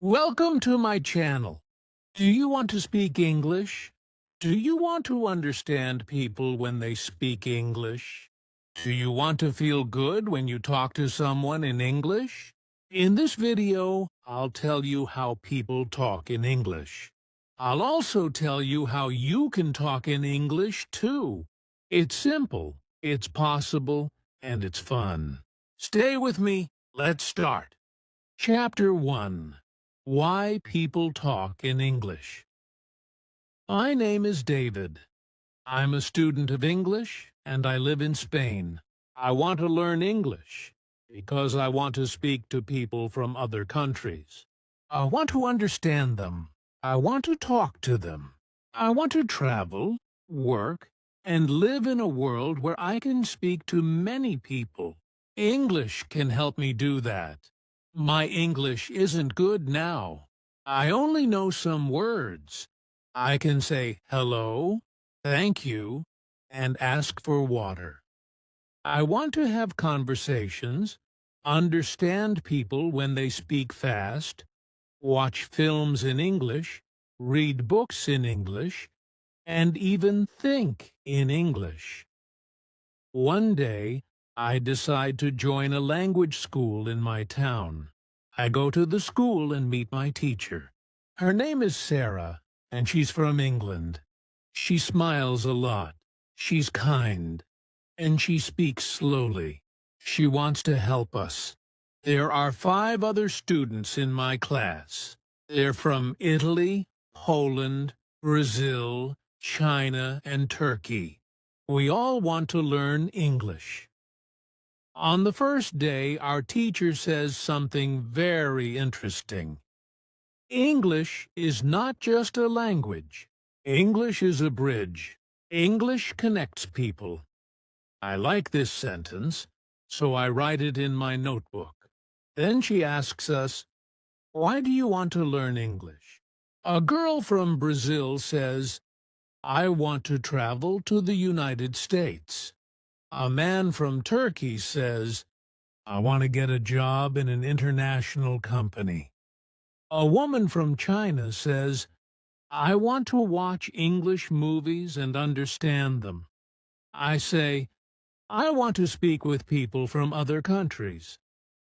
Welcome to my channel. Do you want to speak English? Do you want to understand people when they speak English? Do you want to feel good when you talk to someone in English? In this video, I'll tell you how people talk in English. I'll also tell you how you can talk in English too. It's simple, it's possible, and it's fun. Stay with me. Let's start. Chapter 1. Why People Talk in English. My name is David. I'm a student of English, and I live in Spain. I want to learn English because I want to speak to people from other countries. I want to understand them. I want to talk to them. I want to travel, work, and live in a world where I can speak to many people. English can help me do that. My English isn't good now. I only know some words. I can say hello, thank you, and ask for water. I want to have conversations, understand people when they speak fast, watch films in English, read books in English, and even think in English. One day, I decide to join a language school in my town. I go to the school and meet my teacher. Her name is Sarah, and she's from England. She smiles a lot. She's kind, and she speaks slowly. She wants to help us. There are 5 other students in my class. They're from Italy, Poland, Brazil, China, and Turkey. We all want to learn English. On the first day, our teacher says something very interesting. English is not just a language. English is a bridge. English connects people. I like this sentence, so I write it in my notebook. Then she asks us, "Why do you want to learn English?" A girl from Brazil says, "I want to travel to the United States." A man from Turkey says, "I want to get a job in an international company." A woman from China says, "I want to watch English movies and understand them." I say, "I want to speak with people from other countries."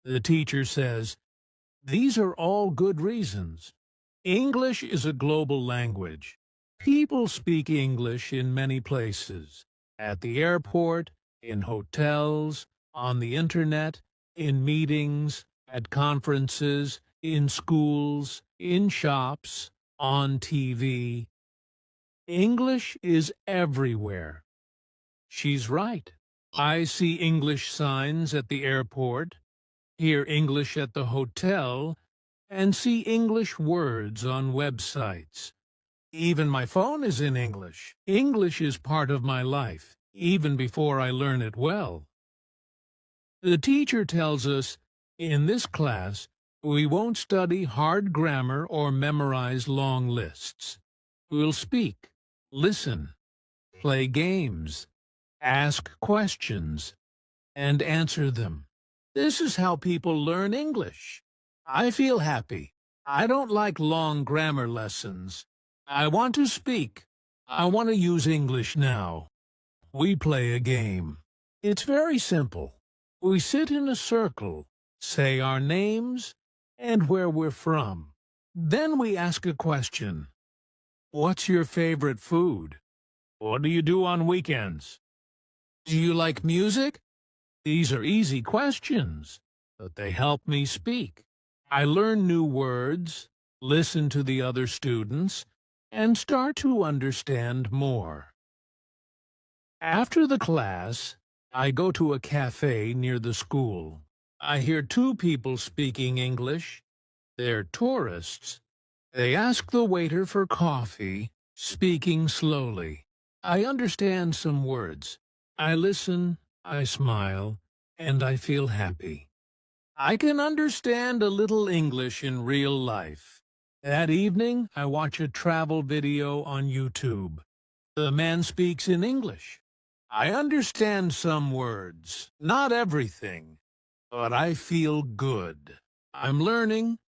The teacher says, "These are all good reasons." English is a global language. People speak English in many places. At the airport, in hotels, on the internet, in meetings, at conferences, in schools, in shops, on TV. English is everywhere. She's right. I see English signs at the airport, hear English at the hotel, and see English words on websites. Even my phone is in English. English is part of my life, even before I learn it well. The teacher tells us, in this class, we won't study hard grammar or memorize long lists. We'll speak, listen, play games, ask questions, and answer them. This is how people learn English. I feel happy. I don't like long grammar lessons. I want to speak. I want to use English now. We play a game. It's very simple. We sit in a circle, say our names, and where we're from. Then we ask a question. What's your favorite food? What do you do on weekends? Do you like music? These are easy questions, but they help me speak. I learn new words, listen to the other students, and start to understand more. After the class, I go to a cafe near the school. I hear 2 people speaking English. They're tourists. They ask the waiter for coffee, speaking slowly. I understand some words. I listen, I smile, and I feel happy. I can understand a little English in real life. That evening, I watch a travel video on YouTube. The man speaks in English. I understand some words, not everything, but I feel good. I'm learning,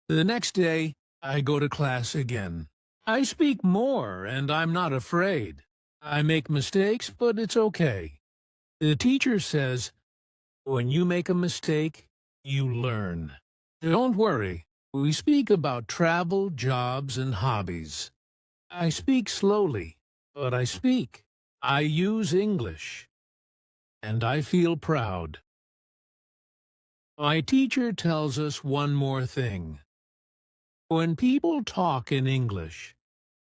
The next day, I go to class again. I speak more, and I'm not afraid. I make mistakes, but it's okay. The teacher says, when you make a mistake, you learn. Don't worry. We speak about travel, jobs, and hobbies. I speak slowly, but I speak. I use English, and I feel proud. My teacher tells us one more thing. When people talk in English,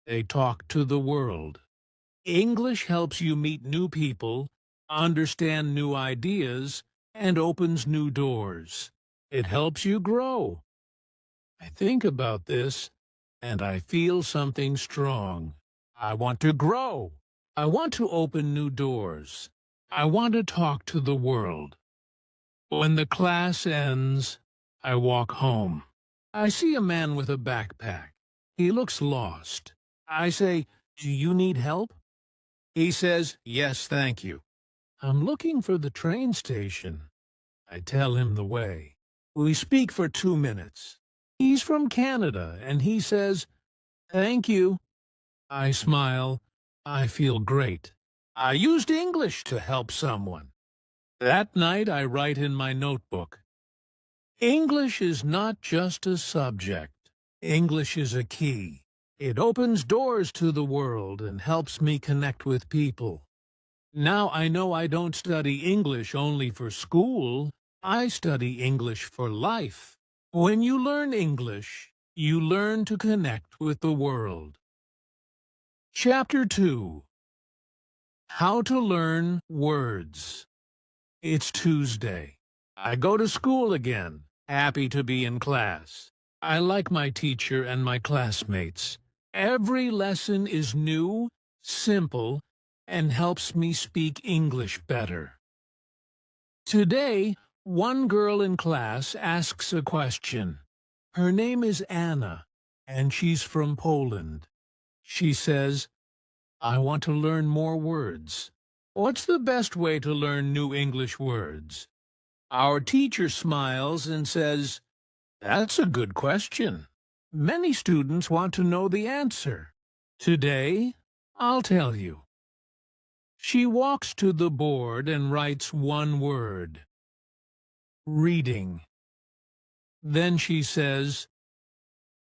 they talk to the world. English helps you meet new people, understand new ideas, and opens new doors. It helps you grow. I think about this, and I feel something strong. I want to grow. I want to open new doors. I want to talk to the world. When the class ends, I walk home. I see a man with a backpack. He looks lost. I say, "Do you need help?" He says, "Yes, thank you." "I'm looking for the train station." I tell him the way. We speak for 2 minutes. He's from Canada, and he says, "Thank you." I smile. I feel great. I used English to help someone. That night I write in my notebook. English is not just a subject. English is a key. It opens doors to the world and helps me connect with people. Now I know I don't study English only for school. I study English for life. When you learn English, you learn to connect with the world. Chapter 2. How to Learn Words. It's Tuesday. I go to school again, happy to be in class. I like my teacher and my classmates. Every lesson is new, simple, and helps me speak English better. Today, one girl in class asks a question. Her name is Anna, and she's from Poland. She says, "I want to learn more words. What's the best way to learn new English words?" Our teacher smiles and says, "That's a good question. Many students want to know the answer. Today, I'll tell you." She walks to the board and writes one word. Reading. Then she says,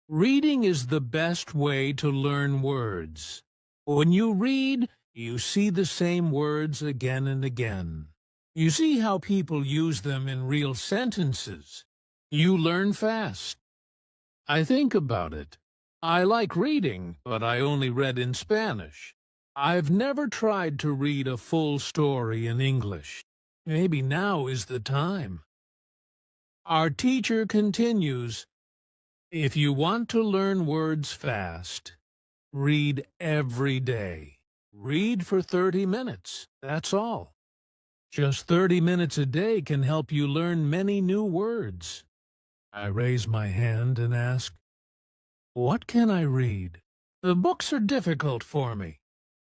"Reading is the best way to learn words. When you read, you see the same words again and again. You see how people use them in real sentences. You learn fast." I think about it. I like reading, but I only read in Spanish. I've never tried to read a full story in English. Maybe now is the time. Our teacher continues, "If you want to learn words fast, read every day. Read for 30 minutes, that's all. Just 30 minutes a day can help you learn many new words." I raise my hand and ask, "What can I read? The books are difficult for me."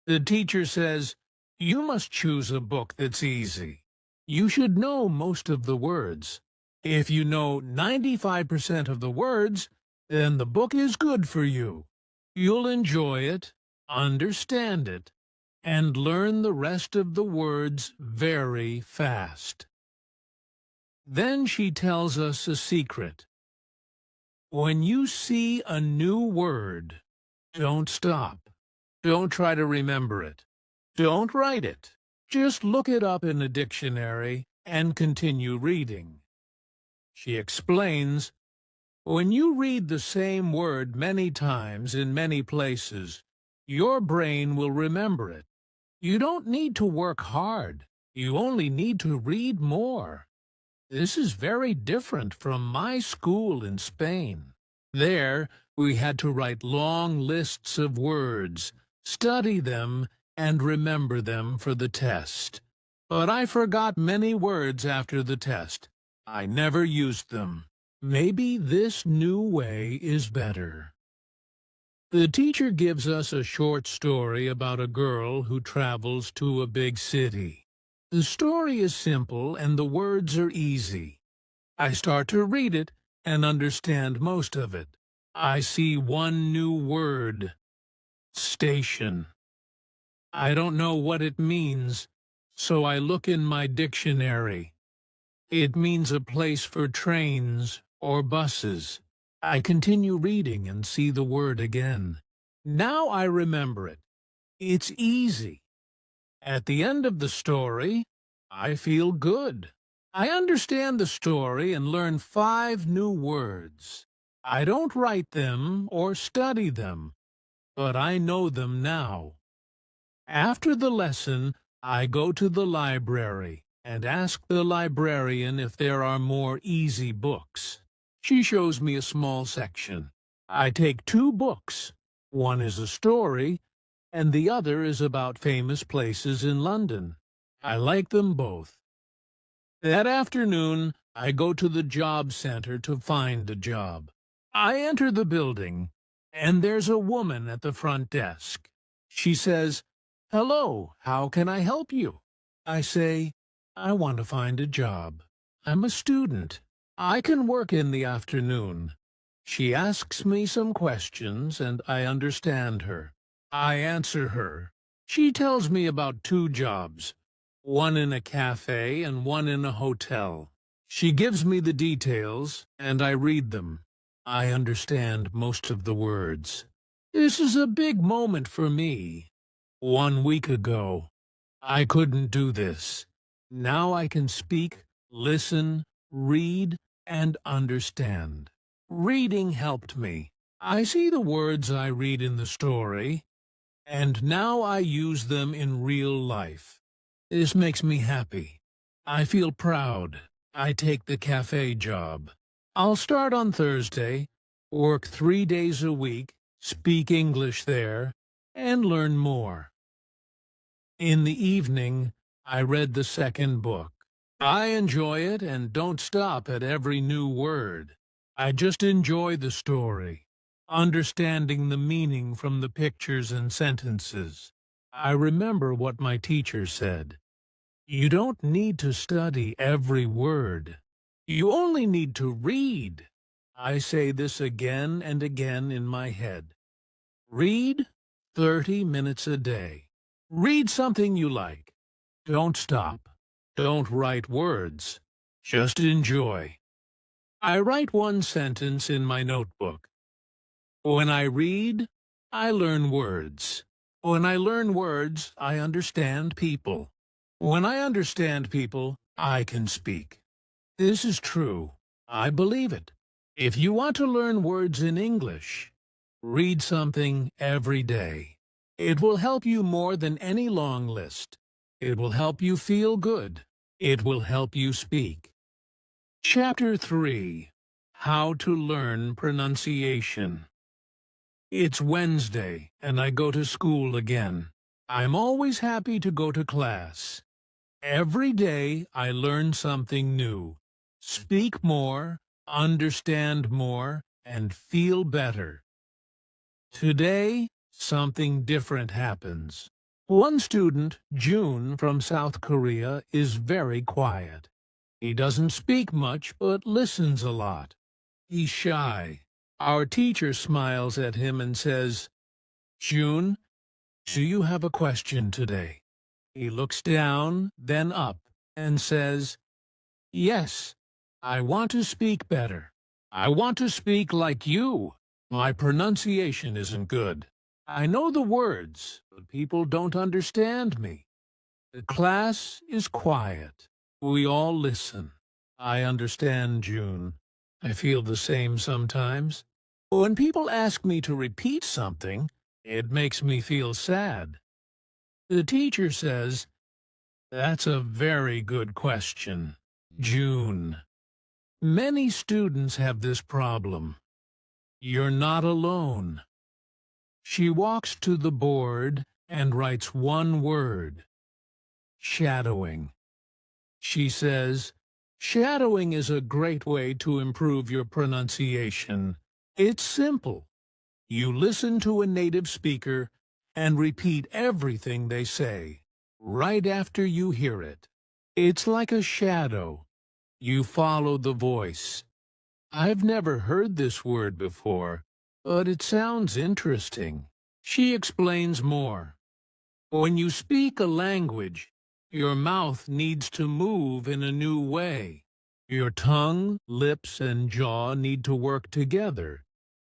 The teacher says, "You must choose a book that's easy. You should know most of the words. If you know 95% of the words, then the book is good for you. You'll enjoy it, understand it, and learn the rest of the words very fast." Then she tells us a secret. When you see a new word, don't stop. Don't try to remember it. Don't write it. Just look it up in a dictionary and continue reading. She explains, when you read the same word many times in many places, your brain will remember it. You don't need to work hard. You only need to read more. This is very different from my school in Spain. There, we had to write long lists of words, study them, and remember them for the test. But I forgot many words after the test. I never used them. Maybe this new way is better. The teacher gives us a short story about a girl who travels to a big city. The story is simple and the words are easy. I start to read it, and understand most of it. I see one new word: station. I don't know what it means, so I look in my dictionary. It means a place for trains or buses. I continue reading and see the word again. Now I remember it. It's easy. At the end of the story, I feel good. I understand the story and learn 5 new words. I don't write them or study them, but I know them now. After the lesson, I go to the library and ask the librarian if there are more easy books. She shows me a small section. I take 2 books. One is a story, and the other is about famous places in London. I like them both. That afternoon, I go to the job center to find a job. I enter the building, and there's a woman at the front desk. She says, "Hello, how can I help you?" I say, "I want to find a job. I'm a student. I can work in the afternoon." She asks me some questions, and I understand her. I answer her. She tells me about 2 jobs, one in a cafe and one in a hotel. She gives me the details, and I read them. I understand most of the words. This is a big moment for me. 1 week ago, I couldn't do this. Now I can speak, listen, read, and understand. Reading helped me. I see the words I read in the story, and now I use them in real life. This makes me happy. I feel proud. I take the cafe job. I'll start on Thursday, work 3 days a week, speak English there, and learn more. In the evening, I read the 2nd book. I enjoy it and don't stop at every new word. I just enjoy the story, understanding the meaning from the pictures and sentences. I remember what my teacher said. You don't need to study every word. You only need to read. I say this again and again in my head. Read 30 minutes a day. Read something you like. Don't stop. Don't write words. Just enjoy. I write 1 sentence in my notebook. When I read, I learn words. When I learn words, I understand people. When I understand people, I can speak. This is true. I believe it. If you want to learn words in English, read something every day. It will help you more than any long list. It will help you feel good. It will help you speak. Chapter 3. How to Learn Pronunciation. It's Wednesday, and I go to school again. I'm always happy to go to class. Every day I learn something new. Speak more, understand more, and feel better. Today, something different happens. One student, June, from South Korea, is very quiet. He doesn't speak much, but listens a lot. He's shy. Our teacher smiles at him and says, "June, do you have a question today?" He looks down, then up, and says, "Yes, I want to speak better. I want to speak like you. My pronunciation isn't good. I know the words, but people don't understand me." The class is quiet. We all listen. I understand June. I feel the same sometimes. When people ask me to repeat something, it makes me feel sad. The teacher says, "That's a very good question, June." Many students have this problem. You're not alone. She walks to the board and writes 1 word: shadowing. She says, "Shadowing is a great way to improve your pronunciation. It's simple. You listen to a native speaker and repeat everything they say, right after you hear it. It's like a shadow. You follow the voice. I've never heard this word before, but it sounds interesting. She explains more. When you speak a language, your mouth needs to move in a new way. Your tongue, lips, and jaw need to work together,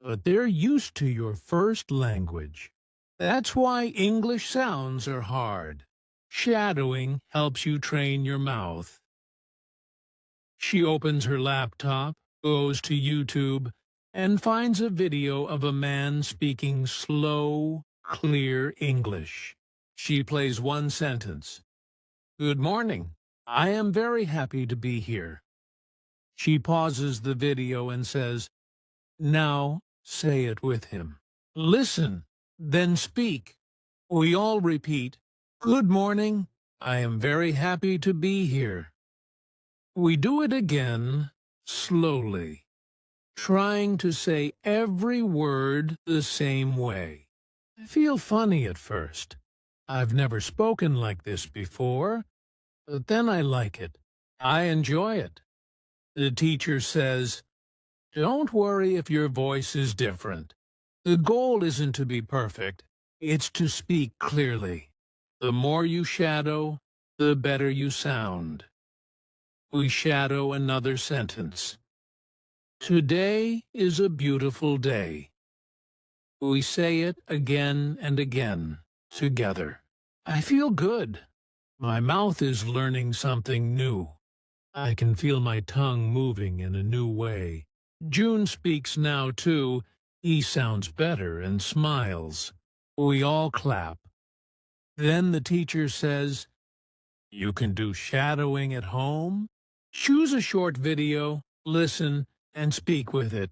but they're used to your first language. That's why English sounds are hard. Shadowing helps you train your mouth. She opens her laptop, goes to YouTube, and finds a video of a man speaking slow, clear English. She plays one sentence. Good morning. I am very happy to be here. She pauses the video and says, now say it with him. Listen, then speak. We all repeat, good morning. I am very happy to be here. We do it again, slowly, trying to say every word the same way. I feel funny at first. I've never spoken like this before, but then I like it. I enjoy it. The teacher says, don't worry if your voice is different. The goal isn't to be perfect. It's to speak clearly. The more you shadow, the better you sound. We shadow another sentence. Today is a beautiful day. We say it again and again, together. I feel good. My mouth is learning something new. I can feel my tongue moving in a new way. June speaks now, too. He sounds better and smiles. We all clap. Then the teacher says, you can do shadowing at home. Choose a short video, listen, and speak with it.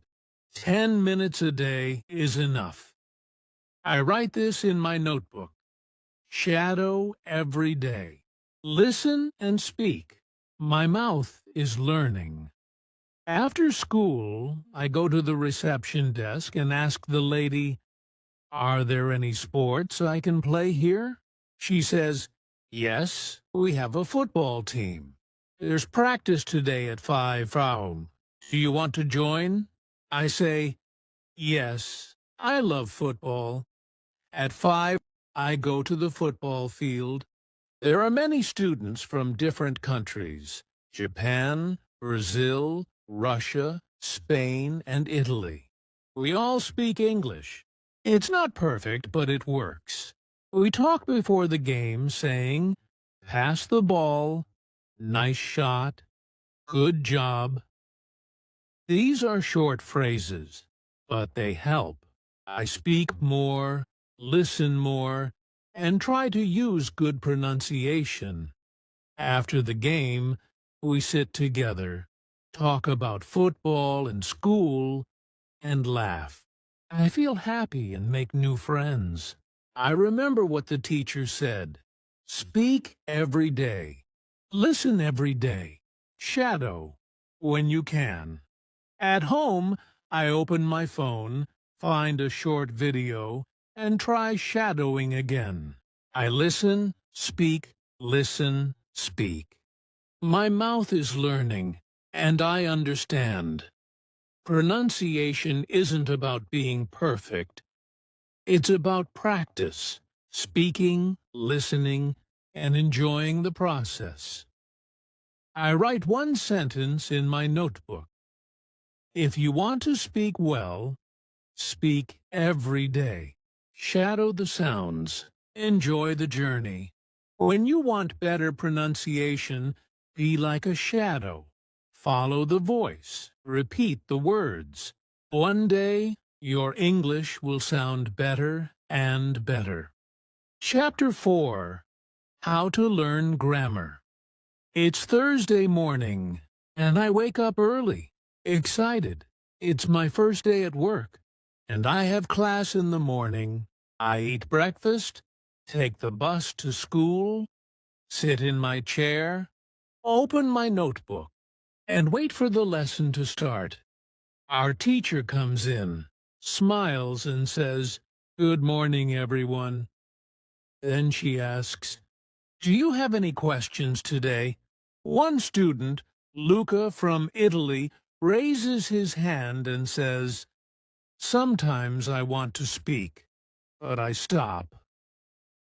10 minutes a day is enough. I write this in my notebook. Shadow every day. Listen and speak. My mouth is learning. After school, I go to the reception desk and ask the lady, are there any sports I can play here? She says, yes, we have a football team. There's practice today at 5 p.m. Do you want to join? I say, yes, I love football. At 5, I go to the football field. There are many students from different countries: Japan, Brazil, Russia, Spain, and Italy. We all speak English. It's not perfect, but it works. We talk before the game saying, pass the ball, nice shot, good job. These are short phrases, but they help. I speak more, listen more, and try to use good pronunciation. After the game, we sit together, talk about football and school, and laugh. I feel happy and make new friends. I remember what the teacher said. Speak every day. Listen every day. Shadow when you can. At home, I open my phone, find a short video, and try shadowing again. I listen, speak, listen, speak. My mouth is learning, and I understand. Pronunciation isn't about being perfect. It's about practice, speaking, listening, and enjoying the process. I write one sentence in my notebook. If you want to speak well, speak every day. Shadow the sounds. Enjoy the journey. When you want better pronunciation, be like a shadow. Follow the voice. Repeat the words. One day, your English will sound better and better. Chapter 4. How to Learn Grammar. It's Thursday morning, and I wake up early, excited. It's my first day at work, and I have class in the morning. I eat breakfast, take the bus to school, sit in my chair, open my notebook, and wait for the lesson to start. Our teacher comes in, smiles, and says, "Good morning, everyone." Then she asks, "Do you have any questions today?" One student, Luca from Italy, raises his hand and says, "Sometimes I want to speak, but I stop.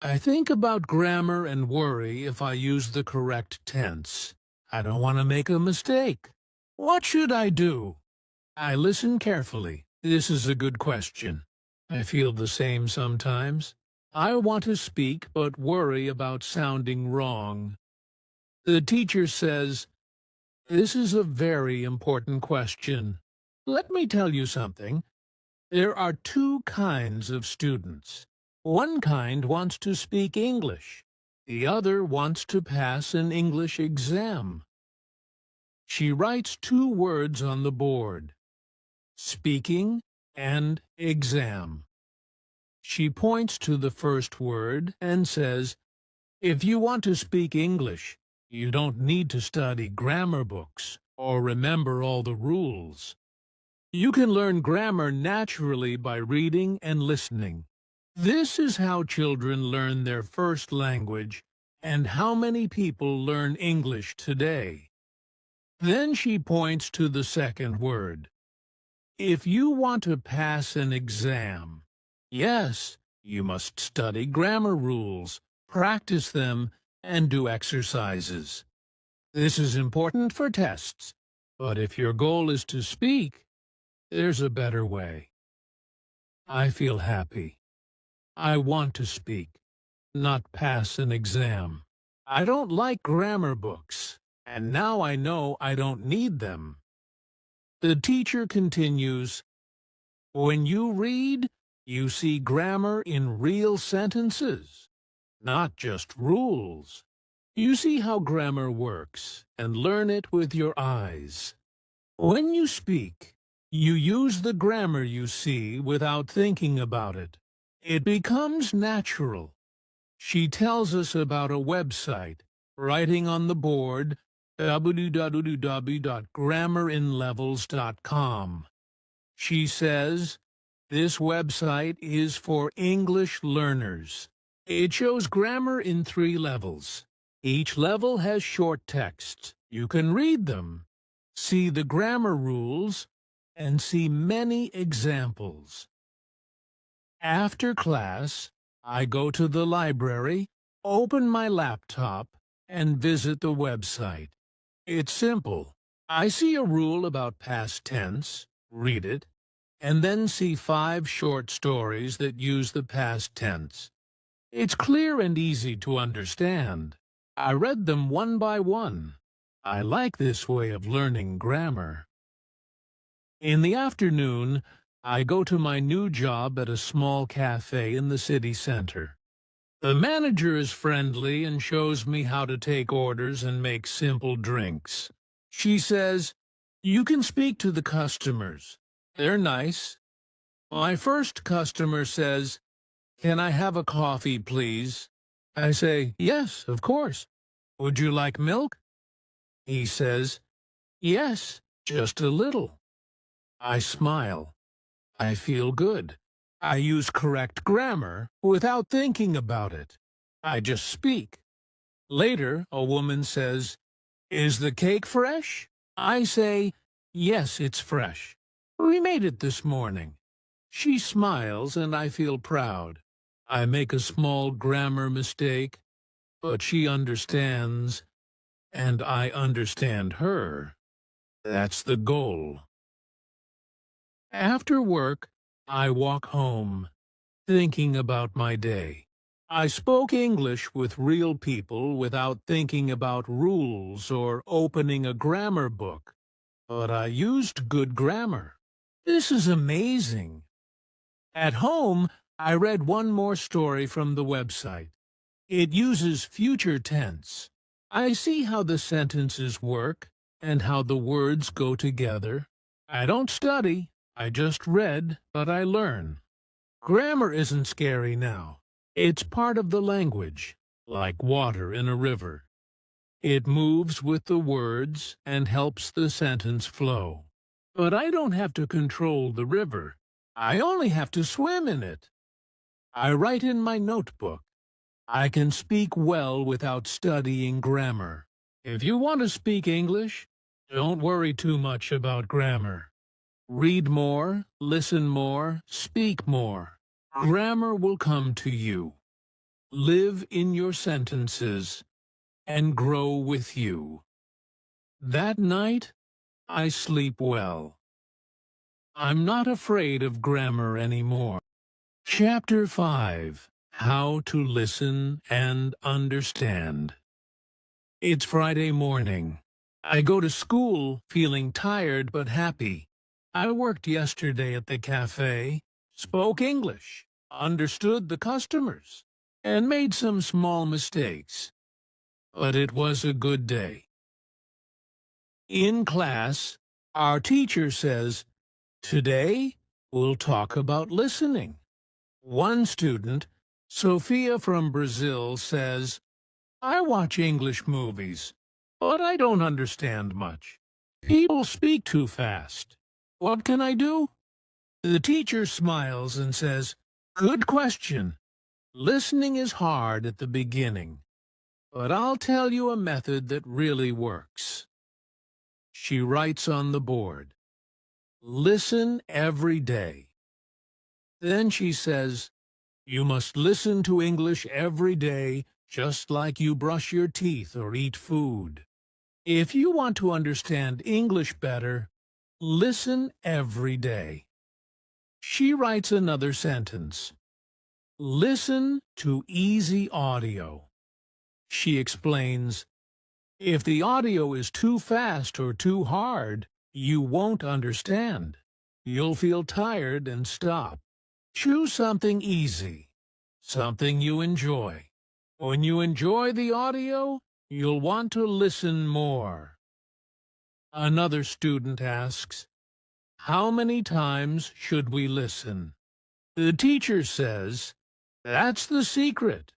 I think about grammar and worry if I use the correct tense. I don't want to make a mistake. What should I do?" I listen carefully. This is a good question. I feel the same sometimes. I want to speak but worry about sounding wrong. The teacher says, "This is a very important question. Let me tell you something. There are two kinds of students. One kind wants to speak English. The other wants to pass an English exam." She writes two words on the board: speaking and exam. She points to the first word and says, "If you want to speak English, you don't need to study grammar books or remember all the rules. You can learn grammar naturally by reading and listening. This is how children learn their first language and how many people learn English today." Then she points to the second word. "If you want to pass an exam, yes, you must study grammar rules, practice them, and do exercises. This is important for tests, but if your goal is to speak, there's a better way." I feel happy. I want to speak, not pass an exam. I don't like grammar books, and now I know I don't need them. The teacher continues, "When you read, you see grammar in real sentences, not just rules. You see how grammar works and learn it with your eyes. When you speak, you use the grammar you see without thinking about it. It becomes natural." She tells us about a website, writing on the board www.grammarinlevels.com. She says, "This website is for English learners. It shows grammar in 3 levels. Each level has short texts. You can read them, see the grammar rules, and see many examples." After class, I go to the library, open my laptop, and visit the website. It's simple. I see a rule about past tense, read it, and then see 5 short stories that use the past tense. It's clear and easy to understand. I read them one by one. I like this way of learning grammar. In the afternoon, I go to my new job at a small cafe in the city center. The manager is friendly and shows me how to take orders and make simple drinks. She says, "You can speak to the customers. They're nice." My first customer says, "Can I have a coffee, please?" I say, "Yes, of course. Would you like milk?" He says, "Yes, just a little." I smile. I feel good. I use correct grammar without thinking about it. I just speak. Later, a woman says, "Is the cake fresh?" I say, "Yes, it's fresh. We made it this morning." She smiles and I feel proud. I make a small grammar mistake, but she understands, and I understand her. That's the goal. After work, I walk home, thinking about my day. I spoke English with real people without thinking about rules or opening a grammar book, but I used good grammar. This is amazing. At home, I read one more story from the website. It uses future tense. I see how the sentences work and how the words go together. I don't study. I just read, but I learn. Grammar isn't scary now. It's part of the language, like water in a river. It moves with the words and helps the sentence flow. But I don't have to control the river. I only have to swim in it. I write in my notebook. I can speak well without studying grammar. If you want to speak English, Don't worry too much about grammar. Read more, listen more, speak more. Grammar will come to you. Live in your sentences and grow with you. That night, I sleep well. I'm not afraid of grammar anymore. Chapter 5. How to Listen and Understand. It's Friday morning. I go to school feeling tired but happy. I worked yesterday at the cafe, spoke English, understood the customers, and made some small mistakes. But it was a good day. In class, our teacher says, "Today, we'll talk about listening." One student, Sophia from Brazil, says, "I watch English movies, but I don't understand much. People speak too fast. What can I do?" The teacher smiles and says, "Good question. Listening is hard at the beginning, but I'll tell you a method that really works." She writes on the board, "Listen every day." Then she says, "You must listen to English every day, just like you brush your teeth or eat food. If you want to understand English better, listen every day." She writes another sentence. "Listen to easy audio." She explains, "If the audio is too fast or too hard, you won't understand. You'll feel tired and stop. Choose something easy, something you enjoy. When you enjoy the audio, you'll want to listen more." Another student asks, "How many times should we listen?" The teacher says, "That's the secret.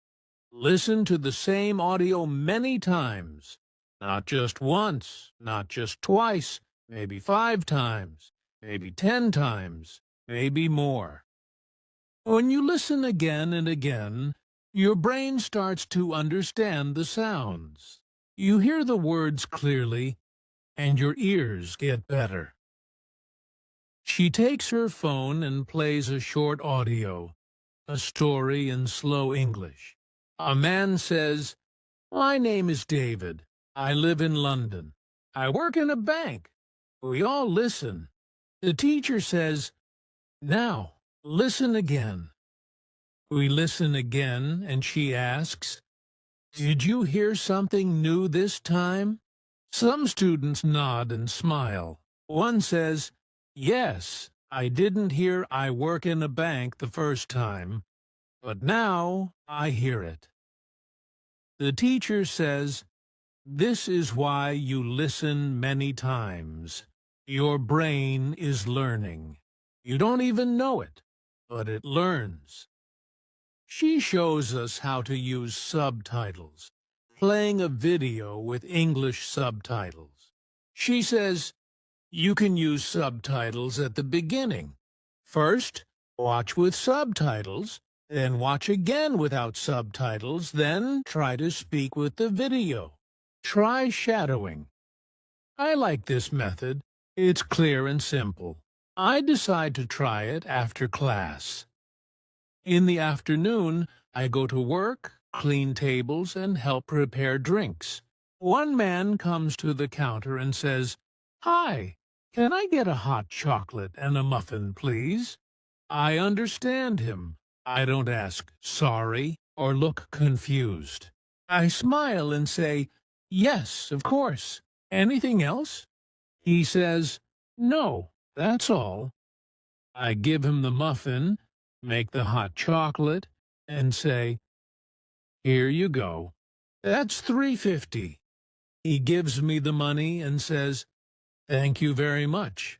Listen to the same audio many times. Not just once, not just twice, maybe 5 times, maybe 10 times, maybe more." When you listen again and again, your brain starts to understand the sounds. You hear the words clearly, and your ears get better. She takes her phone and plays a short audio, a story in slow English. A man says, "My name is David. I live in London. I work in a bank." We all listen. The teacher says, "Now, listen again." We listen again, and she asks, "Did you hear something new this time?" Some students nod and smile. One says, "Yes, I didn't hear 'I work in a bank' the first time, but now I hear it." The teacher says, "This is why you listen many times. Your brain is learning. You don't even know it, but it learns." She shows us how to use subtitles, playing a video with English subtitles. She says, "You can use subtitles at the beginning. First, watch with subtitles, then watch again without subtitles, then try to speak with the video. Try shadowing." I like this method. It's clear and simple. I decide to try it after class. In the afternoon, I go to work, clean tables, and help prepare drinks. One man comes to the counter and says, "Hi, can I get a hot chocolate and a muffin, please?" I understand him. I don't ask "sorry" or look confused. I smile and say, "Yes, of course. Anything else?" He says, "No, that's all." I give him the muffin, make the hot chocolate, and say, "Here you go. That's $3.50. He gives me the money and says, "Thank you very much."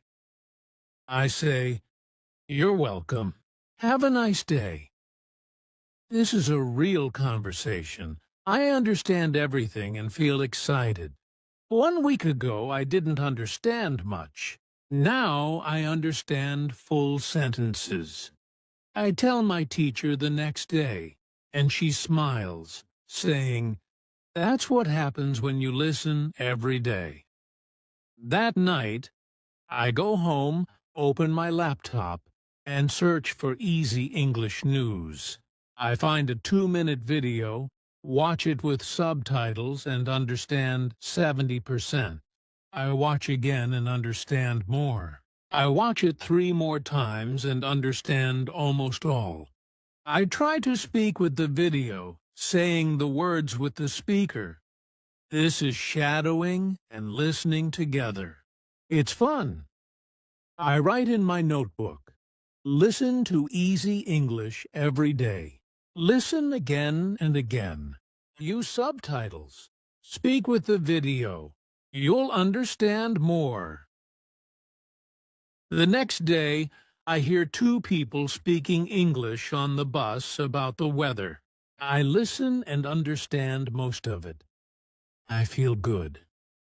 I say, "You're welcome. Have a nice day." This is a real conversation. I understand everything and feel excited. 1 week ago, I didn't understand much. Now I understand full sentences. I tell my teacher the next day, and she smiles, saying, "That's what happens when you listen every day." That night, I go home, open my laptop, and search for easy English news. I find a 2-minute video, watch it with subtitles and understand 70%. I watch again and understand more. I watch it 3 more times and understand almost all. I try to speak with the video, saying the words with the speaker. This is shadowing and listening together. It's fun. I write in my notebook. Listen to easy English every day. Listen again and again. Use subtitles. Speak with the video. You'll understand more. The next day, I hear 2 people speaking English on the bus about the weather. I listen and understand most of it. I feel good.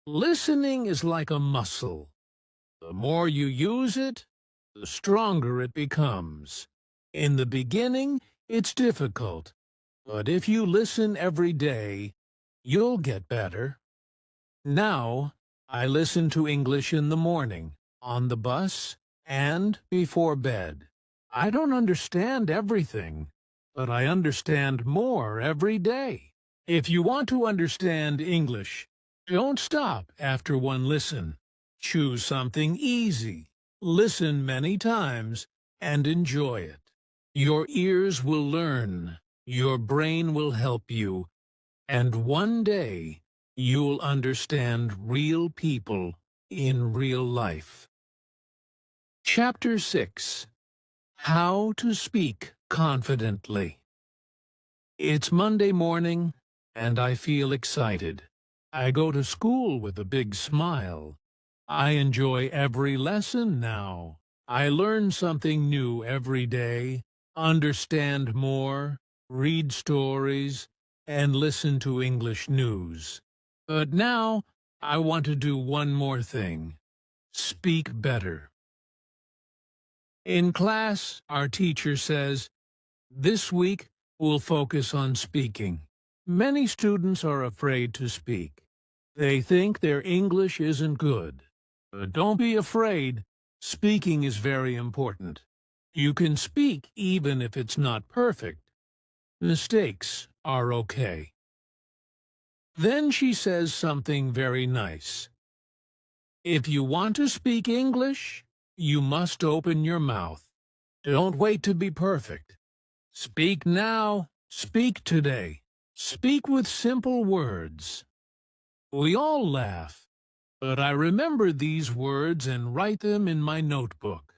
Listening is like a muscle. The more you use it, the stronger it becomes. In the beginning, it's difficult, but if you listen every day, you'll get better. Now, I listen to English in the morning, on the bus, and before bed. I don't understand everything, but I understand more every day. If you want to understand English, don't stop after one listen. Choose something easy. Listen many times and enjoy it. Your ears will learn, your brain will help you, and one day you'll understand real people in real life. Chapter 6. How to Speak Confidently. It's Monday morning, and I feel excited. I go to school with a big smile. I enjoy every lesson now. I learn something new every day, understand more, read stories, and listen to English news. But now, I want to do one more thing. Speak better. In class, our teacher says, "This week, we'll focus on speaking." Many students are afraid to speak. They think their English isn't good. But don't be afraid. Speaking is very important. You can speak even if it's not perfect. Mistakes are okay. Then she says something very nice. If you want to speak English, you must open your mouth. Don't wait to be perfect. Speak now. Speak today. Speak with simple words. We all laugh, but I remember these words and write them in my notebook.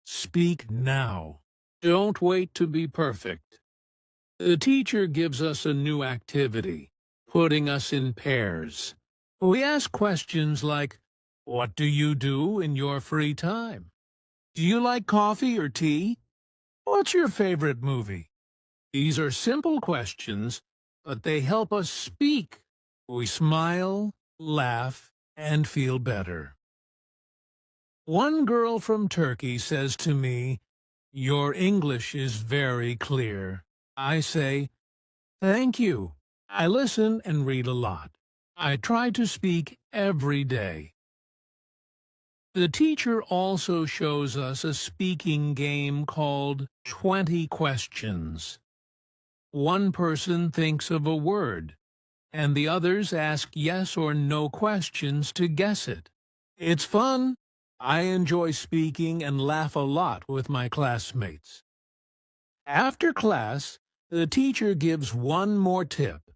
Speak now. Don't wait to be perfect. The teacher gives us a new activity, putting us in pairs. We ask questions like, what do you do in your free time? Do you like coffee or tea? What's your favorite movie? These are simple questions, but they help us speak. We smile, laugh, and feel better. One girl from Turkey says to me, "Your English is very clear." I say, "Thank you." I listen and read a lot. I try to speak every day. The teacher also shows us a speaking game called 20 Questions. One person thinks of a word, and the others ask yes or no questions to guess it. It's fun. I enjoy speaking and laugh a lot with my classmates. After class, the teacher gives one more tip.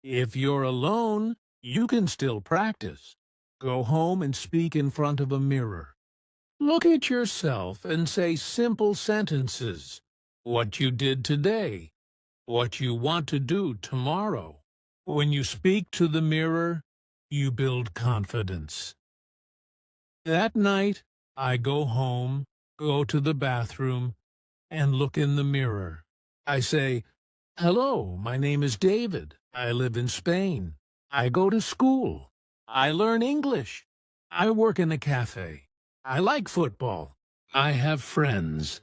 If you're alone, you can still practice. Go home and speak in front of a mirror. Look at yourself and say simple sentences. What you did today. What you want to do tomorrow. When you speak to the mirror, you build confidence. That night, I go home, go to the bathroom, and look in the mirror. I say, "Hello, my name is David. I live in Spain. I go to school. I learn English. I work in a cafe. I like football. I have friends."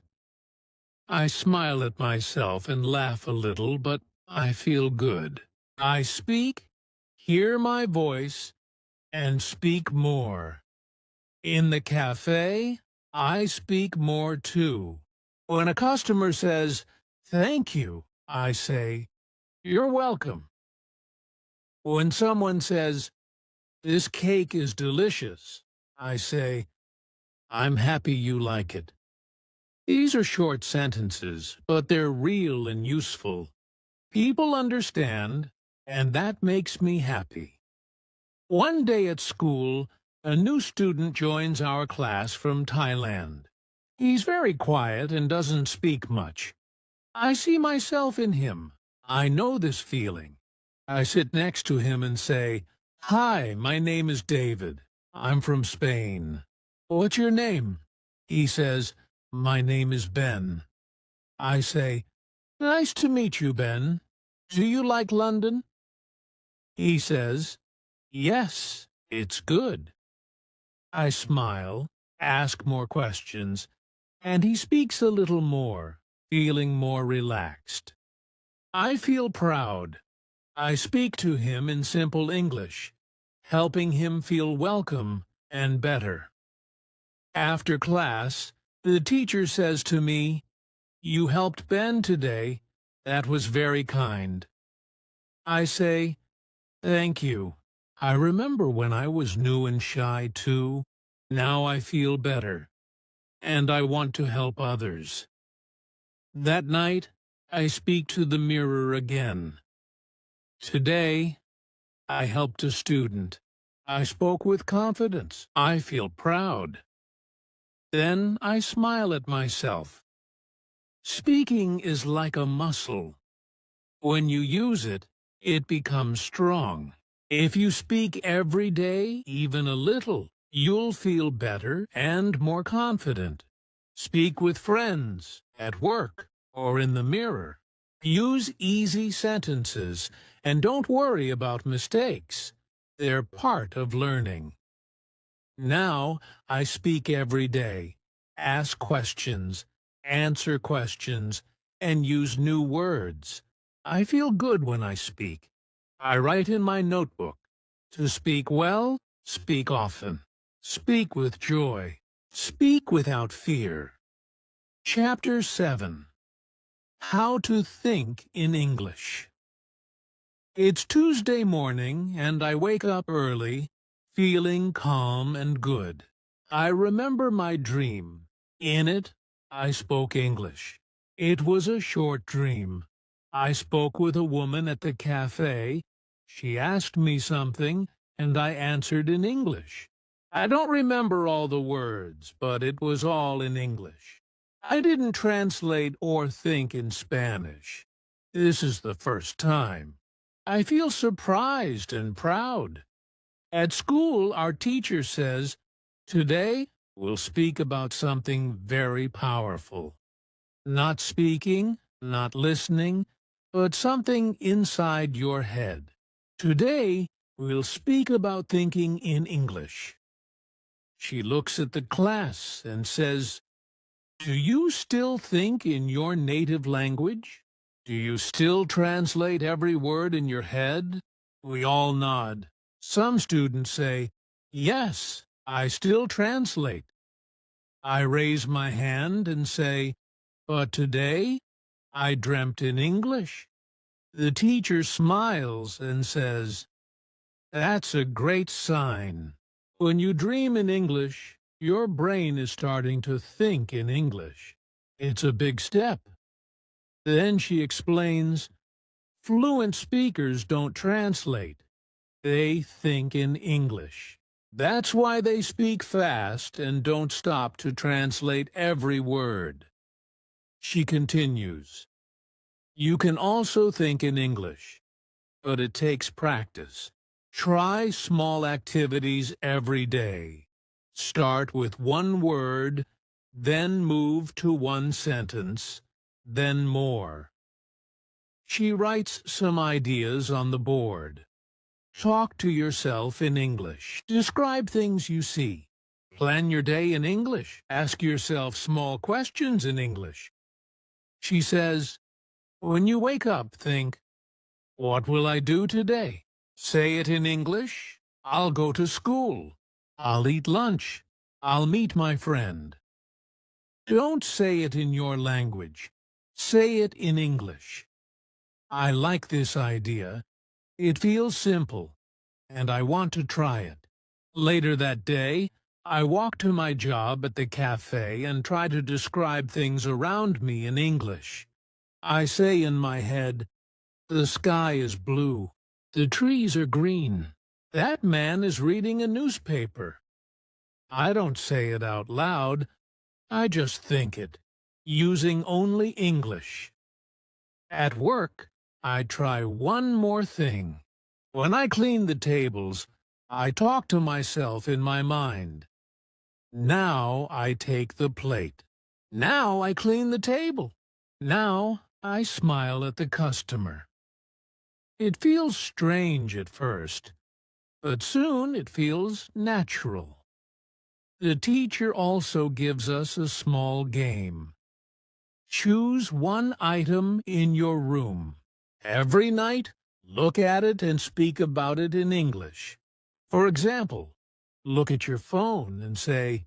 I smile at myself and laugh a little, but I feel good. I speak, hear my voice, and speak more. In the cafe, I speak more too. When a customer says, "Thank you," I say, "You're welcome." When someone says, "This cake is delicious," I say, "I'm happy you like it." These are short sentences, but they're real and useful. People understand, and that makes me happy. One day at school, a new student joins our class from Thailand. He's very quiet and doesn't speak much. I see myself in him. I know this feeling. I sit next to him and say, "Hi, my name is David. I'm from Spain. What's your name?" He says, "My name is Ben." I say, "Nice to meet you, Ben. Do you like London?" He says, "Yes, it's good." I smile, ask more questions, and he speaks a little more, feeling more relaxed. I feel proud. I speak to him in simple English, helping him feel welcome and better. After class, the teacher says to me, "You helped Ben today. That was very kind." I say, "Thank you. I remember when I was new and shy too. Now I feel better, and I want to help others." That night, I speak to the mirror again. Today, I helped a student. I spoke with confidence. I feel proud. Then I smile at myself. Speaking is like a muscle. When you use it, it becomes strong. If you speak every day, even a little, you'll feel better and more confident. Speak with friends, at work, or in the mirror. Use easy sentences and don't worry about mistakes. They're part of learning. Now I speak every day, ask questions, answer questions, and use new words. I feel good when I speak. I write in my notebook, to speak well, speak often. Speak with joy. Speak without fear. Chapter 7. How to Think in English. It's Tuesday morning, and I wake up early, feeling calm and good. I remember my dream. In it, I spoke English. It was a short dream. I spoke with a woman at the cafe. She asked me something, and I answered in English. I don't remember all the words, but it was all in English. I didn't translate or think in Spanish. This is the first time. I feel surprised and proud. At school, our teacher says, "Today, we'll speak about something very powerful. Not speaking, not listening, but something inside your head. Today, we'll speak about thinking in English." She looks at the class and says, "Do you still think in your native language? Do you still translate every word in your head?" We all nod. Some students say, "Yes, I still translate." I raise my hand and say, "But today, I dreamt in English." The teacher smiles and says, "That's a great sign. When you dream in English, your brain is starting to think in English. It's a big step." Then she explains, "Fluent speakers don't translate. They think in English. That's why they speak fast and don't stop to translate every word." She continues, "You can also think in English, but it takes practice. Try small activities every day. Start with one word, then move to one sentence, then more." She writes some ideas on the board. Talk to yourself in English. Describe things you see. Plan your day in English. Ask yourself small questions in English. She says, when you wake up, think, "What will I do today?" Say it in English, I'll go to school. I'll eat lunch. I'll meet my friend. Don't say it in your language. Say it in English. I like this idea. It feels simple, and I want to try it. Later that day, I walk to my job at the cafe and try to describe things around me in English. I say in my head, the sky is blue. The trees are green. That man is reading a newspaper. I don't say it out loud. I just think it, using only English. At work, I try one more thing. When I clean the tables, I talk to myself in my mind. Now I take the plate. Now I clean the table. Now I smile at the customer. It feels strange at first, but soon it feels natural. The teacher also gives us a small game. Choose one item in your room. Every night, look at it and speak about it in English. For example, look at your phone and say,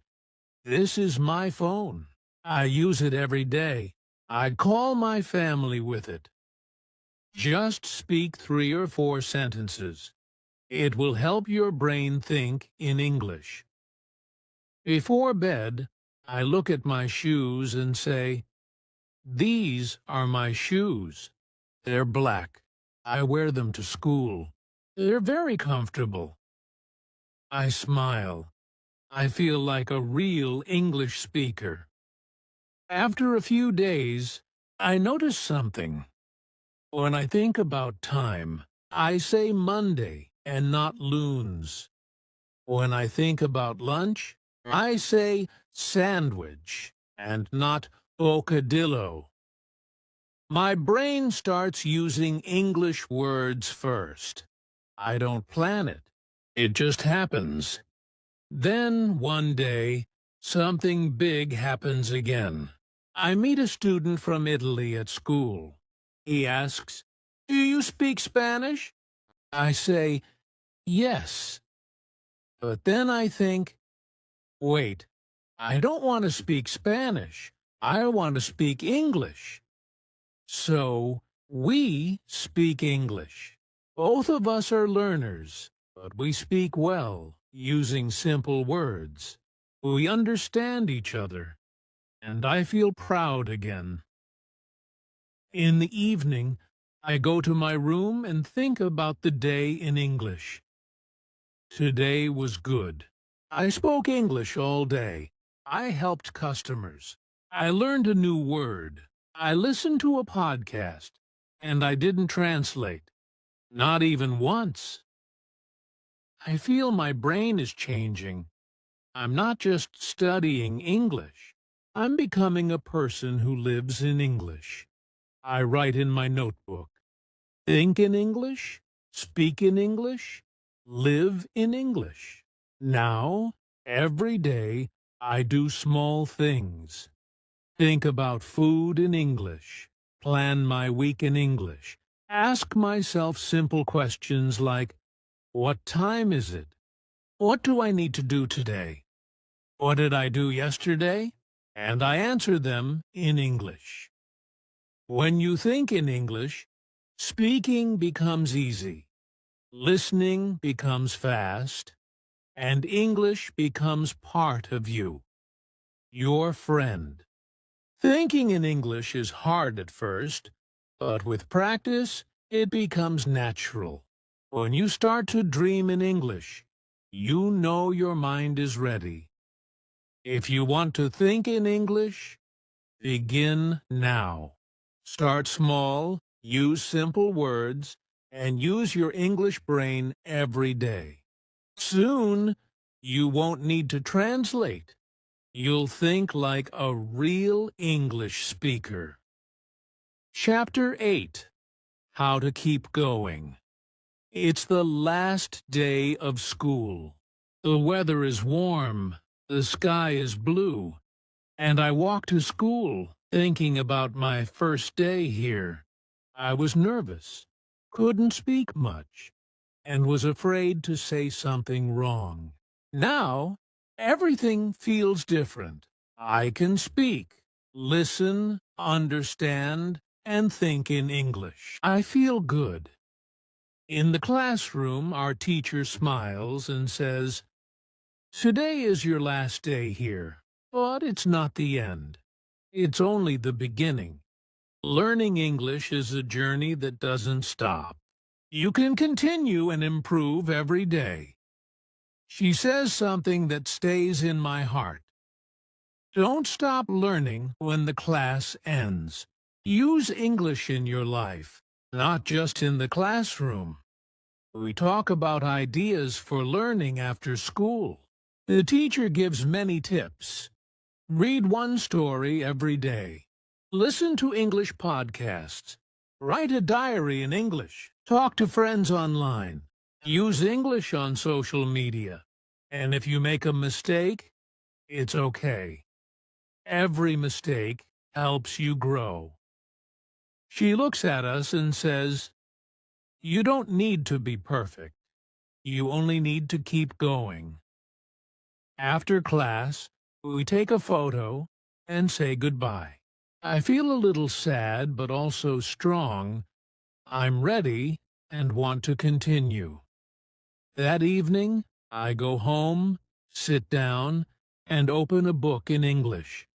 "This is my phone. I use it every day. I call my family with it." Just speak 3 or 4 sentences. It will help your brain think in English. Before bed, I look at my shoes and say, "These are my shoes. They're black. I wear them to school. They're very comfortable." I smile. I feel like a real English speaker. After a few days, I notice something. When I think about time, I say Monday and not loons. When I think about lunch, I say sandwich and not bocadillo. My brain starts using English words first. I don't plan it. It just happens. Then, one day, something big happens again. I meet a student from Italy at school. He asks, "Do you speak Spanish?" I say, "Yes." But then I think, wait, I don't want to speak Spanish. I want to speak English. So, we speak English. Both of us are learners, but we speak well, using simple words. We understand each other, and I feel proud again. In the evening, I go to my room and think about the day in English. Today was good. I spoke English all day. I helped customers. I learned a new word. I listened to a podcast, and I didn't translate. Not even once. I feel my brain is changing. I'm not just studying English. I'm becoming a person who lives in English. I write in my notebook. Think in English, speak in English, live in English. Now, every day, I do small things. Think about food in English. Plan my week in English. Ask myself simple questions like, what time is it? What do I need to do today? What did I do yesterday? And I answer them in English. When you think in English, speaking becomes easy, listening becomes fast, and English becomes part of you, your friend. Thinking in English is hard at first, but with practice, it becomes natural. When you start to dream in English, you know your mind is ready. If you want to think in English, begin now. Start small, use simple words, and use your English brain every day. Soon, you won't need to translate. You'll think like a real English speaker. Chapter 8. How to Keep Going. It's the last day of school. The weather is warm, the sky is blue, and I walk to school thinking about my first day here. I was nervous, couldn't speak much, and was afraid to say something wrong. Now, everything feels different. I can speak, listen, understand, and think in English. I feel good. In the classroom, our teacher smiles and says, "Today is your last day here, but it's not the end. It's only the beginning. Learning English is a journey that doesn't stop. You can continue and improve every day." She says something that stays in my heart. Don't stop learning when the class ends. Use English in your life, not just in the classroom. We talk about ideas for learning after school. The teacher gives many tips. Read one story every day. Listen to English podcasts. Write a diary in English. Talk to friends online. Use English on social media. And if you make a mistake, it's okay. Every mistake helps you grow. She looks at us and says, "You don't need to be perfect. You only need to keep going." After class, we take a photo and say goodbye. I feel a little sad but also strong. I'm ready and want to continue. That evening, I go home, sit down, and open a book in English.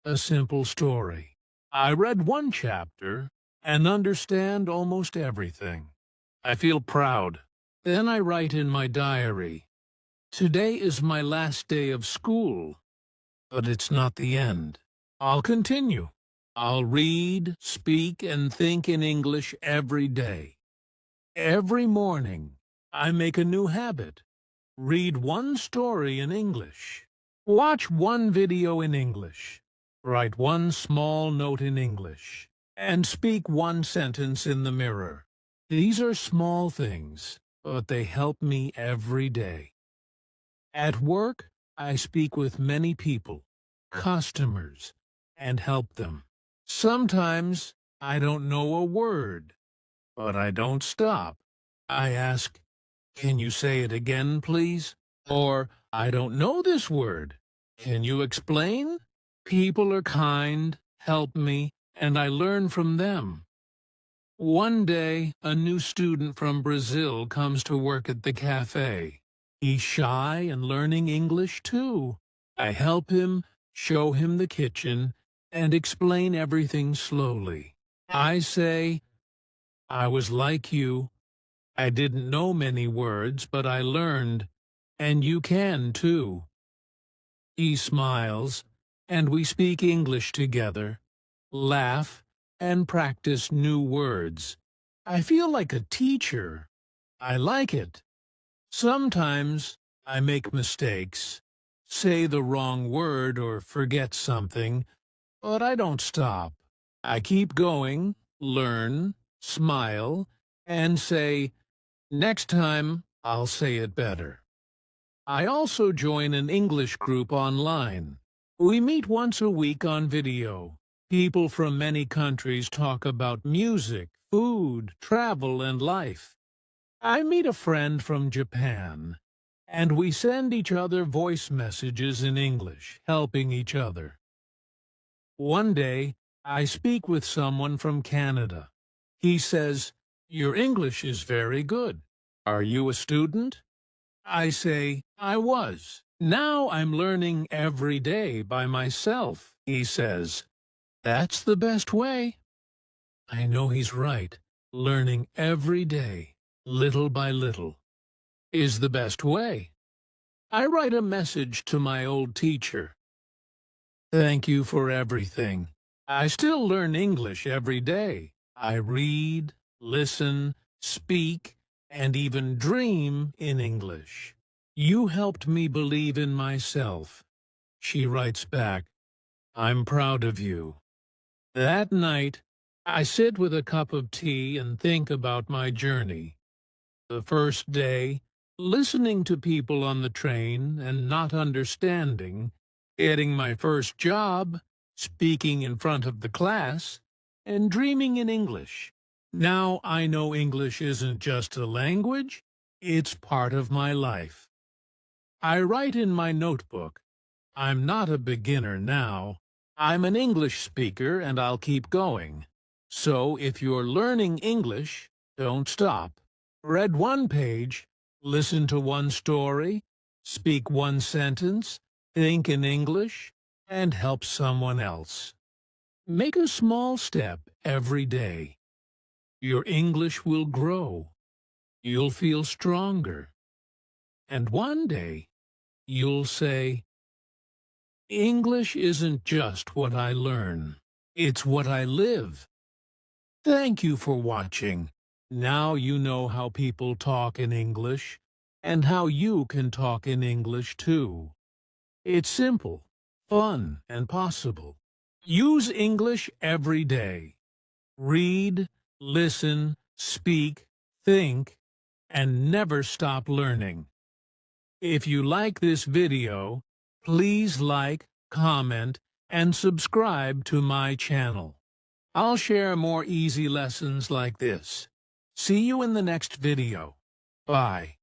A simple story. I read one chapter and understand almost everything. I feel proud. Then I write in my diary, "Today is my last day of school, but it's not the end. I'll continue. I'll read, speak, and think in English every day. Every morning, I make a new habit. Read one story in English. Watch one video in English. Write one small note in English. And speak one sentence in the mirror." These are small things, but they help me every day. At work, I speak with many people, customers, and help them. Sometimes I don't know a word, but I don't stop. I ask, "Can you say it again, please?" Or, "I don't know this word. Can you explain?" People are kind, help me, and I learn from them. One day, a new student from Brazil comes to work at the cafe. He's shy and learning English too. I help him, show him the kitchen, and explain everything slowly. I say, "I was like you. I didn't know many words, but I learned, and you can too." He smiles, and we speak English together, laugh, and practice new words. I feel like a teacher. I like it. Sometimes I make mistakes, say the wrong word or forget something, but I don't stop. I keep going, learn, smile, and say, "Next time I'll say it better." I also join an English group online. We meet once a week on video. People from many countries talk about music, food, travel, and life. I meet a friend from Japan, and we send each other voice messages in English, helping each other. One day, I speak with someone from Canada. He says, "Your English is very good. Are you a student?" I say, "I was. Now I'm learning every day by myself." He says, "That's the best way." I know he's right. Learning every day, little by little, is the best way. I write a message to my old teacher. "Thank you for everything. I still learn English every day. I read, listen, speak, and even dream in English. You helped me believe in myself." She writes back, "I'm proud of you." That night, I sit with a cup of tea and think about my journey. The first day, listening to people on the train and not understanding, getting my first job, speaking in front of the class, and dreaming in English. Now I know English isn't just a language, It's part of my life. I write in my notebook, I'm not a beginner now. I'm an English speaker and I'll keep going. So if you're learning English, don't stop. Read one page, listen to one story, speak one sentence, think in English, and help someone else. Make a small step every day. Your English will grow. You'll feel stronger. And one day, you'll say, English isn't just what I learn. It's what I live. Thank you for watching. Now you know how people talk in English and how you can talk in English too. It's simple, fun, and possible. Use English every day. Read, listen, speak, think, and never stop learning. If you like this video, please like, comment, and subscribe to my channel. I'll share more easy lessons like this. See you in the next video. Bye.